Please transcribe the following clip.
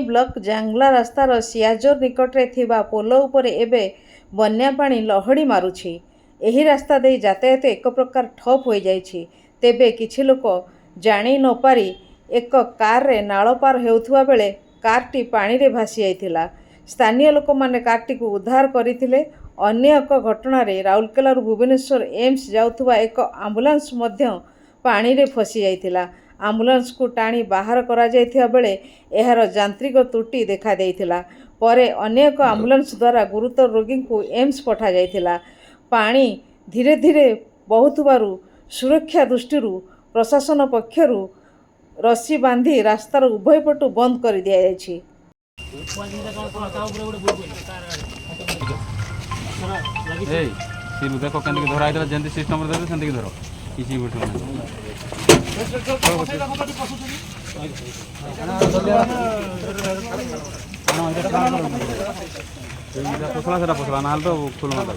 Block जांगला रास्तार सियाजोर निकटरे थिबा पोल उपरे एबे बन्या पानी लहड़ी मारुछि। एही रास्ता दे यातायात एक प्रकार ठप हो जाइछि। तेबे किछि लोक जानी न पारी एक कार रे नाଳ पार हेउथुवा बेले कारटी पानी रे भासी जाइथिला। स्थानीय लोक माने कारटी को उद्धार करथिले। अन्य एक घटना रे राउरकेला भुवनेश्वर एम्स जाउथुवा एक एम्बुलेंस मध्य पानी रे फसी जाइथिला। एम्बुलेंस को टाणी बाहर करा जाइथिया बेले एहार यांत्रिक त्रुटि देखा देइथिला। परे अन्य एक एम्बुलेंस द्वारा गुरुतर रोगी को एम्स पठा जाइथिला। पानी धीरे धीरे बहुतुबारु सुरक्षा दृष्टिरू प्रशासन पक्षरु रस्सी बांधी रास्तार उभय पटु बंद कर दिया जाइछि। देखो केंद्र धरा है जंती सिस्टम रे सेंती की धरो किसी भी पसला सेटा पसला ना तो फुल माता